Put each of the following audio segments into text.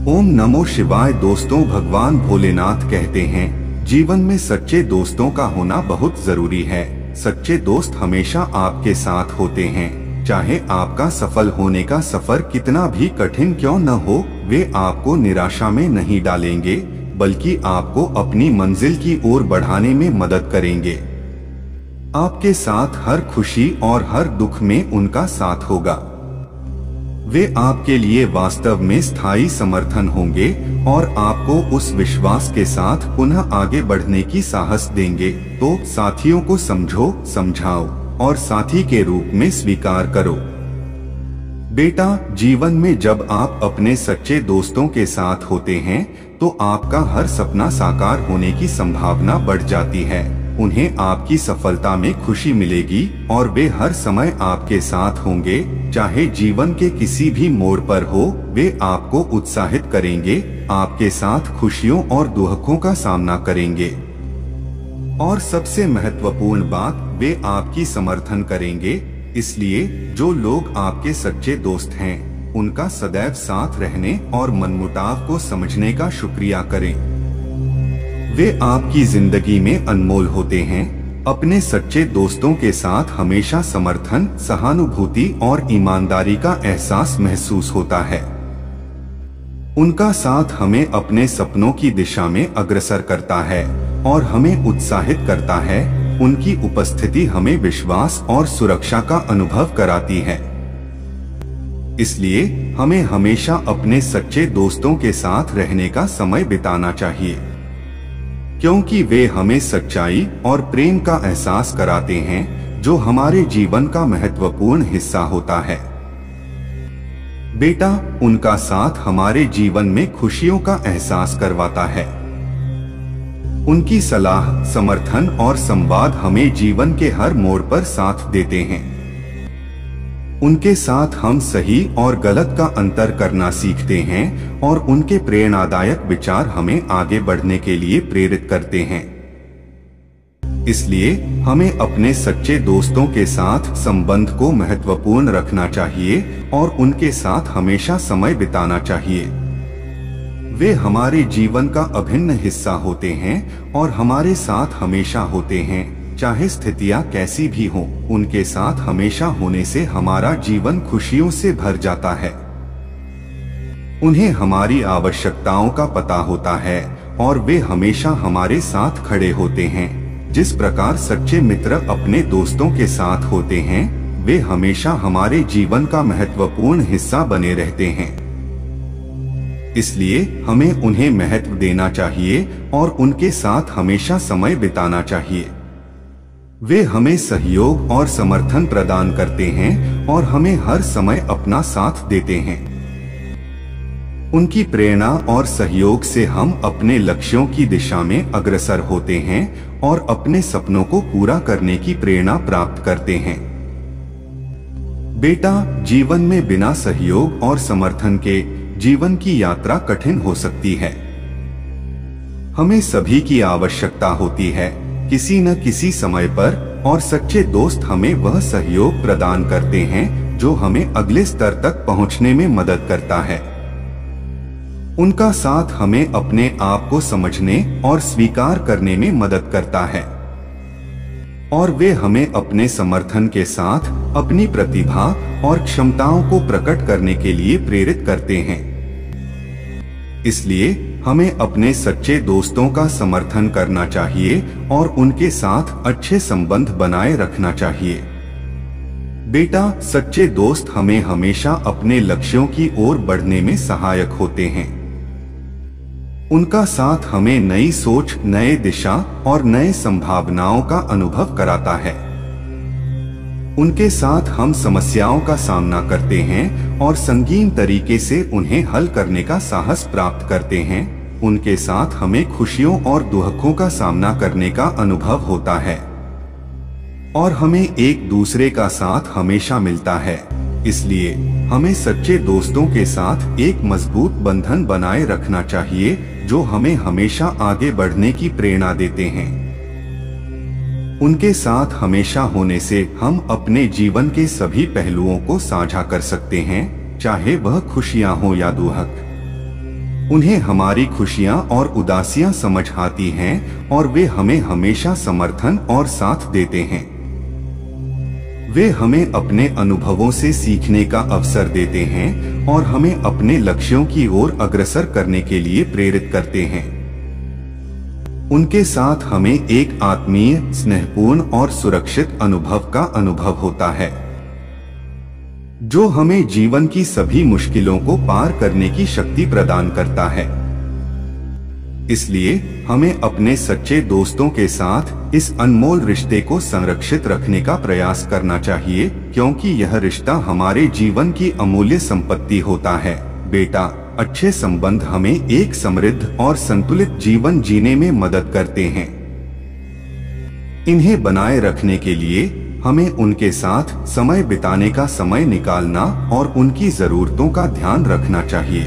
ओम नमो शिवाय। दोस्तों, भगवान भोलेनाथ कहते हैं जीवन में सच्चे दोस्तों का होना बहुत जरूरी है। सच्चे दोस्त हमेशा आपके साथ होते हैं, चाहे आपका सफल होने का सफर कितना भी कठिन क्यों न हो। वे आपको निराशा में नहीं डालेंगे, बल्कि आपको अपनी मंजिल की ओर बढ़ाने में मदद करेंगे। आपके साथ हर खुशी और हर दुख में उनका साथ होगा। वे आपके लिए वास्तव में स्थायी समर्थन होंगे और आपको उस विश्वास के साथ पुनः आगे बढ़ने की साहस देंगे। तो साथियों को समझो, समझाओ और साथी के रूप में स्वीकार करो। बेटा, जीवन में जब आप अपने सच्चे दोस्तों के साथ होते हैं तो आपका हर सपना साकार होने की संभावना बढ़ जाती है। उन्हें आपकी सफलता में खुशी मिलेगी और वे हर समय आपके साथ होंगे, चाहे जीवन के किसी भी मोड़ पर हो। वे आपको उत्साहित करेंगे, आपके साथ खुशियों और दुखों का सामना करेंगे और सबसे महत्वपूर्ण बात, वे आपकी समर्थन करेंगे। इसलिए जो लोग आपके सच्चे दोस्त हैं, उनका सदैव साथ रहने और मनमुटाव को समझने का शुक्रिया करें। वे आपकी जिंदगी में अनमोल होते हैं। अपने सच्चे दोस्तों के साथ हमेशा समर्थन, सहानुभूति और ईमानदारी का एहसास महसूस होता है। उनका साथ हमें अपने सपनों की दिशा में अग्रसर करता है और हमें उत्साहित करता है। उनकी उपस्थिति हमें विश्वास और सुरक्षा का अनुभव कराती है। इसलिए हमें हमेशा अपने सच्चे दोस्तों के साथ रहने का समय बिताना चाहिए, क्योंकि वे हमें सच्चाई और प्रेम का एहसास कराते हैं, जो हमारे जीवन का महत्वपूर्ण हिस्सा होता है। बेटा, उनका साथ हमारे जीवन में खुशियों का एहसास करवाता है। उनकी सलाह, समर्थन और संवाद हमें जीवन के हर मोड़ पर साथ देते हैं। उनके साथ हम सही और गलत का अंतर करना सीखते हैं और उनके प्रेरणादायक विचार हमें आगे बढ़ने के लिए प्रेरित करते हैं। इसलिए हमें अपने सच्चे दोस्तों के साथ संबंध को महत्वपूर्ण रखना चाहिए और उनके साथ हमेशा समय बिताना चाहिए। वे हमारे जीवन का अभिन्न हिस्सा होते हैं और हमारे साथ हमेशा होते हैं, चाहे स्थितियां कैसी भी हों। उनके साथ हमेशा होने से हमारा जीवन खुशियों से भर जाता है। उन्हें हमारी आवश्यकताओं का पता होता है और वे हमेशा हमारे साथ खड़े होते हैं। जिस प्रकार सच्चे मित्र अपने दोस्तों के साथ होते हैं, वे हमेशा हमारे जीवन का महत्वपूर्ण हिस्सा बने रहते हैं। इसलिए हमें उन्हें महत्व देना चाहिए और उनके साथ हमेशा समय बिताना चाहिए। वे हमें सहयोग और समर्थन प्रदान करते हैं और हमें हर समय अपना साथ देते हैं। उनकी प्रेरणा और सहयोग से हम अपने लक्ष्यों की दिशा में अग्रसर होते हैं और अपने सपनों को पूरा करने की प्रेरणा प्राप्त करते हैं। बेटा, जीवन में बिना सहयोग और समर्थन के जीवन की यात्रा कठिन हो सकती है। हमें सभी की आवश्यकता होती है किसी न किसी समय पर, और सच्चे दोस्त हमें वह सहयोग प्रदान करते हैं जो हमें अगले स्तर तक पहुंचने में मदद करता है। उनका साथ हमें अपने आप को समझने और स्वीकार करने में मदद करता है और वे हमें अपने समर्थन के साथ अपनी प्रतिभा और क्षमताओं को प्रकट करने के लिए प्रेरित करते हैं। इसलिए हमें अपने सच्चे दोस्तों का समर्थन करना चाहिए और उनके साथ अच्छे संबंध बनाए रखना चाहिए। बेटा, सच्चे दोस्त हमें हमेशा अपने लक्ष्यों की ओर बढ़ने में सहायक होते हैं। उनका साथ हमें नई सोच, नए दिशा और नए संभावनाओं का अनुभव कराता है। उनके साथ हम समस्याओं का सामना करते हैं और संगीन तरीके से उन्हें हल करने का साहस प्राप्त करते हैं। उनके साथ हमें खुशियों और दुखों का सामना करने का अनुभव होता है और हमें एक दूसरे का साथ हमेशा मिलता है। इसलिए हमें सच्चे दोस्तों के साथ एक मजबूत बंधन बनाए रखना चाहिए, जो हमें हमेशा आगे बढ़ने की प्रेरणा देते हैं। उनके साथ हमेशा होने से हम अपने जीवन के सभी पहलुओं को साझा कर सकते हैं, चाहे वह खुशियां हो या दुख। उन्हें हमारी खुशियां और उदासियां समझ आती हैं और वे हमें हमेशा समर्थन और साथ देते हैं। वे हमें अपने अनुभवों से सीखने का अवसर देते हैं और हमें अपने लक्ष्यों की ओर अग्रसर करने के लिए प्रेरित करते हैं। उनके साथ हमें एक आत्मीय, स्नेहपूर्ण और सुरक्षित अनुभव का अनुभव होता है, जो हमें जीवन की सभी मुश्किलों को पार करने की शक्ति प्रदान करता है। इसलिए हमें अपने सच्चे दोस्तों के साथ इस अनमोल रिश्ते को संरक्षित रखने का प्रयास करना चाहिए, क्योंकि यह रिश्ता हमारे जीवन की अमूल्य संपत्ति होता है। बेटा, अच्छे संबंध हमें एक समृद्ध और संतुलित जीवन जीने में मदद करते हैं। इन्हें बनाए रखने के लिए हमें उनके साथ समय बिताने का समय निकालना और उनकी जरूरतों का ध्यान रखना चाहिए।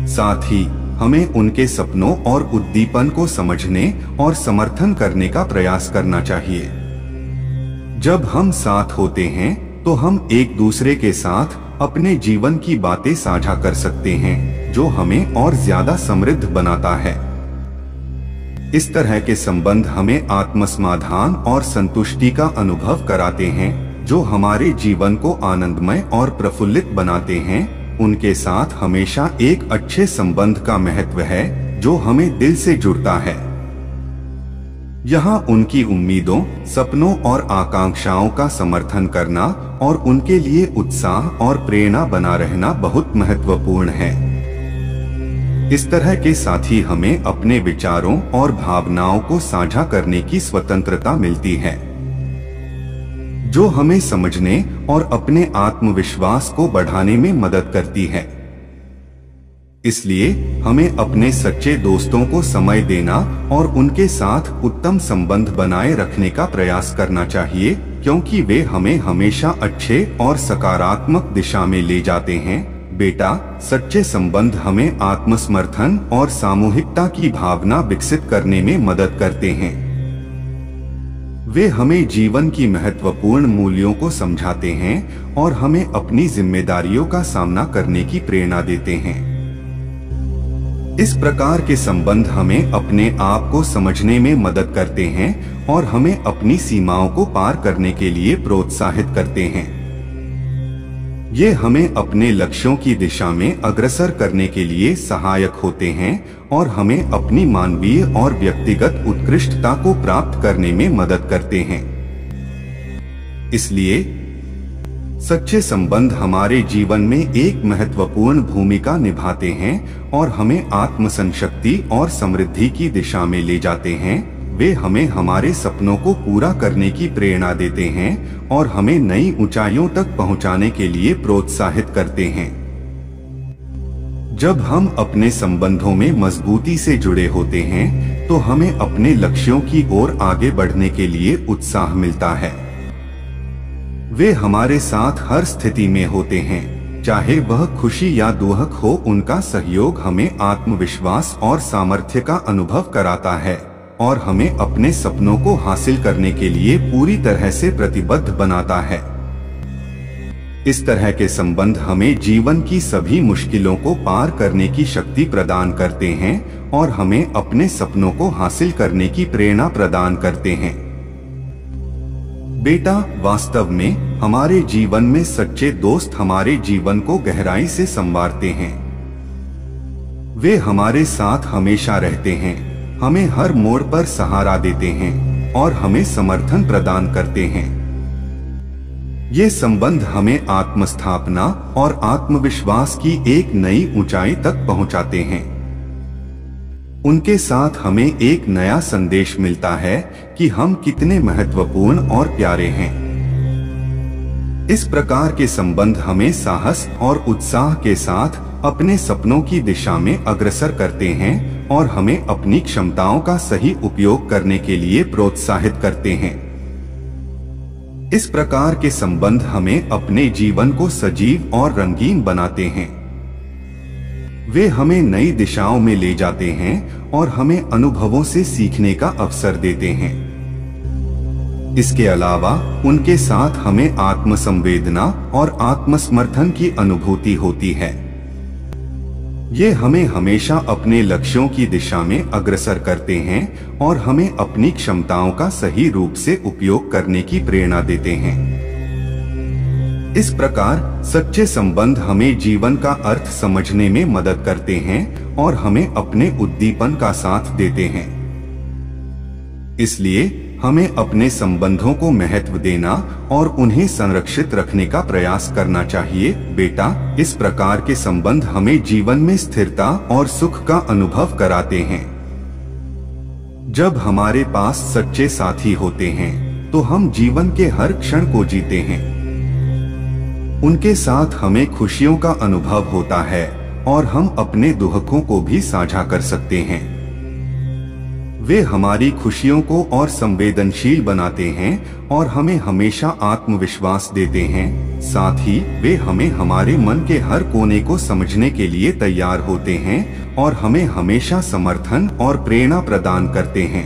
साथ ही हमें उनके सपनों और उद्दीपन को समझने और समर्थन करने का प्रयास करना चाहिए। जब हम साथ होते हैं तो हम एक दूसरे के साथ अपने जीवन की बातें साझा कर सकते हैं, जो हमें और ज्यादा समृद्ध बनाता है। इस तरह के संबंध हमें आत्मसमाधान और संतुष्टि का अनुभव कराते हैं, जो हमारे जीवन को आनंदमय और प्रफुल्लित बनाते हैं। उनके साथ हमेशा एक अच्छे संबंध का महत्व है, जो हमें दिल से जुड़ता है। यहाँ उनकी उम्मीदों, सपनों और आकांक्षाओं का समर्थन करना और उनके लिए उत्साह और प्रेरणा बना रहना बहुत महत्वपूर्ण है। इस तरह के साथी हमें अपने विचारों और भावनाओं को साझा करने की स्वतंत्रता मिलती है, जो हमें समझने और अपने आत्मविश्वास को बढ़ाने में मदद करती है। इसलिए हमें अपने सच्चे दोस्तों को समय देना और उनके साथ उत्तम संबंध बनाए रखने का प्रयास करना चाहिए, क्योंकि वे हमें हमेशा अच्छे और सकारात्मक दिशा में ले जाते हैं। बेटा, सच्चे संबंध हमें आत्मसमर्थन और सामूहिकता की भावना विकसित करने में मदद करते हैं। वे हमें जीवन की महत्वपूर्ण मूल्यों को समझाते हैं और हमें अपनी जिम्मेदारियों का सामना करने की प्रेरणा देते हैं। इस प्रकार के संबंध हमें अपने आप को समझने में मदद करते हैं और हमें अपनी सीमाओं को पार करने के लिए प्रोत्साहित करते हैं। ये हमें अपने लक्ष्यों की दिशा में अग्रसर करने के लिए सहायक होते हैं और हमें अपनी मानवीय और व्यक्तिगत उत्कृष्टता को प्राप्त करने में मदद करते हैं। इसलिए सच्चे संबंध हमारे जीवन में एक महत्वपूर्ण भूमिका निभाते हैं और हमें आत्मसंशक्ति और समृद्धि की दिशा में ले जाते हैं। वे हमें हमारे सपनों को पूरा करने की प्रेरणा देते हैं और हमें नई ऊंचाइयों तक पहुंचाने के लिए प्रोत्साहित करते हैं। जब हम अपने संबंधों में मजबूती से जुड़े होते हैं तो हमें अपने लक्ष्यों की ओर आगे बढ़ने के लिए उत्साह मिलता है। वे हमारे साथ हर स्थिति में होते हैं, चाहे वह खुशी या दुख हो। उनका सहयोग हमें आत्मविश्वास और सामर्थ्य का अनुभव कराता है और हमें अपने सपनों को हासिल करने के लिए पूरी तरह से प्रतिबद्ध बनाता है। इस तरह के संबंध हमें जीवन की सभी मुश्किलों को पार करने की शक्ति प्रदान करते हैं और हमें अपने सपनों को हासिल करने की प्रेरणा प्रदान करते हैं। बेटा, वास्तव में हमारे जीवन में सच्चे दोस्त हमारे जीवन को गहराई से संवारते हैं। वे हमारे साथ हमेशा रहते हैं, हमें हर मोड़ पर सहारा देते हैं और हमें समर्थन प्रदान करते हैं। ये संबंध हमें आत्मस्थापना और आत्मविश्वास की एक नई ऊंचाई तक पहुंचाते हैं। उनके साथ हमें एक नया संदेश मिलता है कि हम कितने महत्वपूर्ण और प्यारे हैं। इस प्रकार के संबंध हमें साहस और उत्साह के साथ अपने सपनों की दिशा में अग्रसर करते हैं और हमें अपनी क्षमताओं का सही उपयोग करने के लिए प्रोत्साहित करते हैं। इस प्रकार के संबंध हमें अपने जीवन को सजीव और रंगीन बनाते हैं। वे हमें नई दिशाओं में ले जाते हैं और हमें अनुभवों से सीखने का अवसर देते हैं। इसके अलावा उनके साथ हमें आत्मसंवेदना और आत्मसमर्थन की अनुभूति होती है। ये हमें हमेशा अपने लक्ष्यों की दिशा में अग्रसर करते हैं और हमें अपनी क्षमताओं का सही रूप से उपयोग करने की प्रेरणा देते हैं। इस प्रकार सच्चे संबंध हमें जीवन का अर्थ समझने में मदद करते हैं और हमें अपने उद्दीपन का साथ देते हैं। इसलिए हमें अपने संबंधों को महत्व देना और उन्हें संरक्षित रखने का प्रयास करना चाहिए। बेटा, इस प्रकार के संबंध हमें जीवन में स्थिरता और सुख का अनुभव कराते हैं। जब हमारे पास सच्चे साथी होते हैं तो हम जीवन के हर क्षण को जीते हैं। उनके साथ हमें खुशियों का अनुभव होता है और हम अपने दुखों को भी साझा कर सकते हैं। वे हमारी खुशियों को और संवेदनशील बनाते हैं और हमें हमेशा आत्मविश्वास देते हैं। साथ ही वे हमें हमारे मन के हर कोने को समझने के लिए तैयार होते हैं और हमें हमेशा समर्थन और प्रेरणा प्रदान करते हैं।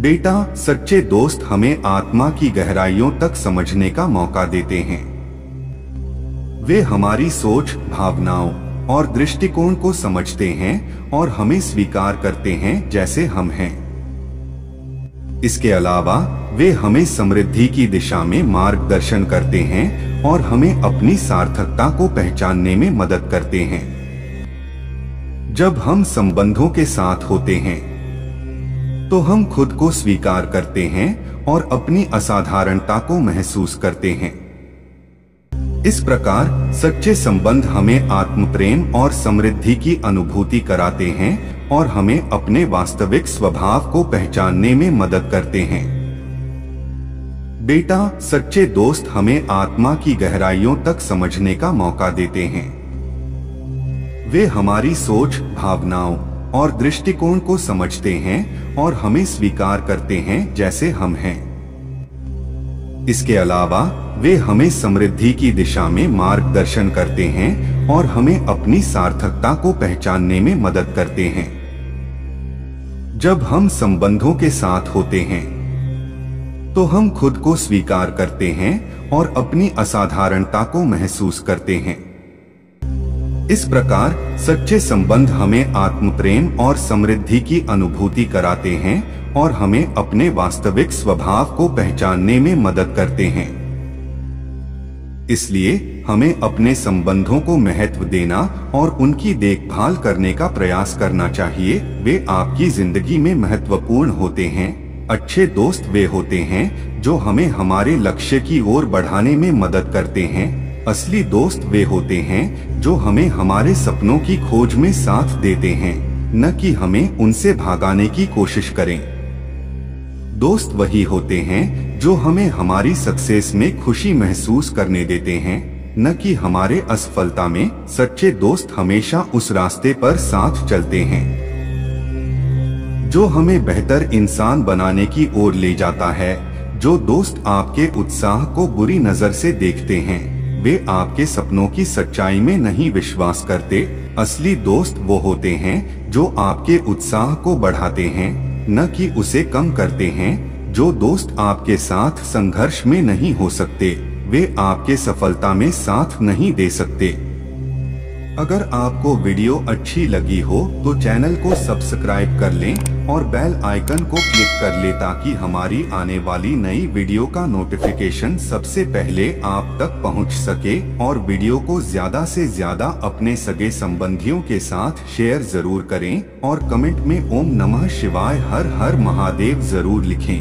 बेटा, सच्चे दोस्त हमें आत्मा की गहराइयों तक समझने का मौका देते हैं। वे हमारी सोच, भावनाओं और दृष्टिकोण को समझते हैं और हमें स्वीकार करते हैं जैसे हम हैं। इसके अलावा वे हमें समृद्धि की दिशा में मार्गदर्शन करते हैं और हमें अपनी सार्थकता को पहचानने में मदद करते हैं। जब हम संबंधों के साथ होते हैं तो हम खुद को स्वीकार करते हैं और अपनी असाधारणता को महसूस करते हैं। इस प्रकार सच्चे संबंध हमें आत्मप्रेम और समृद्धि की अनुभूति कराते हैं और हमें अपने वास्तविक स्वभाव को पहचानने में मदद करते हैं। बेटा, सच्चे दोस्त हमें आत्मा की गहराइयों तक समझने का मौका देते हैं। वे हमारी सोच, भावनाओं और दृष्टिकोण को समझते हैं और हमें स्वीकार करते हैं जैसे हम हैं। इसके अलावा वे हमें समृद्धि की दिशा में मार्गदर्शन करते हैं और हमें अपनी सार्थकता को पहचानने में मदद करते हैं। जब हम संबंधों के साथ होते हैं तो हम खुद को स्वीकार करते हैं और अपनी असाधारणता को महसूस करते हैं। इस प्रकार सच्चे संबंध हमें आत्मप्रेम और समृद्धि की अनुभूति कराते हैं और हमें अपने वास्तविक स्वभाव को पहचानने में मदद करते हैं। इसलिए हमें अपने संबंधों को महत्व देना और उनकी देखभाल करने का प्रयास करना चाहिए। वे आपकी जिंदगी में महत्वपूर्ण होते हैं। अच्छे दोस्त वे होते हैं जो हमें हमारे लक्ष्य की ओर बढ़ाने में मदद करते हैं। असली दोस्त वे होते हैं जो हमें हमारे सपनों की खोज में साथ देते हैं, न कि हमें उनसे भागाने की कोशिश करें। दोस्त वही होते हैं जो हमें हमारी सक्सेस में खुशी महसूस करने देते हैं, न कि हमारे असफलता में। सच्चे दोस्त हमेशा उस रास्ते पर साथ चलते हैं जो हमें बेहतर इंसान बनाने की ओर ले जाता है। जो दोस्त आपके उत्साह को बुरी नजर से देखते हैं, वे आपके सपनों की सच्चाई में नहीं विश्वास करते। असली दोस्त वो होते हैं जो आपके उत्साह को बढ़ाते हैं, न कि उसे कम करते हैं। जो दोस्त आपके साथ संघर्ष में नहीं हो सकते, वे आपके सफलता में साथ नहीं दे सकते। अगर आपको वीडियो अच्छी लगी हो तो चैनल को सब्सक्राइब कर लें और बेल आइकन को क्लिक कर लें ताकि हमारी आने वाली नई वीडियो का नोटिफिकेशन सबसे पहले आप तक पहुंच सके। और वीडियो को ज्यादा से ज्यादा अपने सगे संबंधियों के साथ शेयर जरूर करें और कमेंट में ओम नमः शिवाय हर हर महादेव जरूर लिखें।